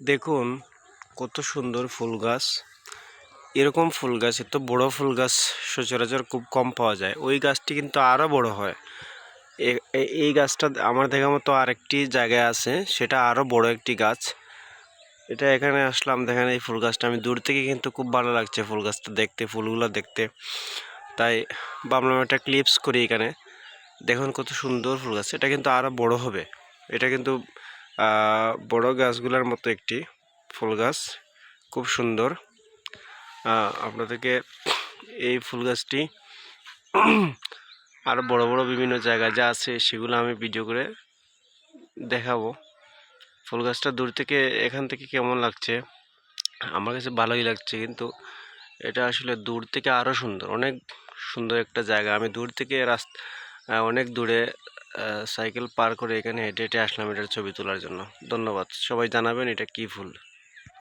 দেখুন কত সুন্দর ফুল গাছ। এরকম ফুল গাছ, এত বড় ফুল গাছ সচরাচর খুব কম পাওয়া যায়। ওই গাছটি কিন্তু আরও বড় হয়। এই গাছটা আমার দেখা মতো আরেকটি জায়গায় আছে, সেটা আরও বড় একটি গাছ। এটা এখানে আসলাম, দেখেন এই ফুল গাছটা আমি দূর থেকে কিন্তু খুব ভালো লাগছে ফুল গাছটা দেখতে, ফুলগুলো দেখতে। তাই ভাবলাম একটা ক্লিপস করি এখানে। দেখুন কত সুন্দর ফুল গাছ। এটা কিন্তু আরও বড় হবে। এটা কিন্তু বড় গাছগুলোর মতো একটি ফুল গাছ, খুব সুন্দর। আপনাদেরকে এই ফুল গাছটি আরও বড় বড় বিভিন্ন জায়গায় যা আছে সেগুলো আমি ভিডিও করে দেখাবো। ফুল গাছটা দূর থেকে এখান থেকে কেমন লাগছে, আমার কাছে ভালোই লাগছে, কিন্তু এটা আসলে দূর থেকে আরও সুন্দর, অনেক সুন্দর একটা জায়গা। আমি দূর থেকে অনেক দূরে সাইকেল পার করে এখানে হেঁটে হেঁটে আসলাম এটার ছবি তোলার জন্য। ধন্যবাদ। সবাই জানাবেন এটা কী ফুল।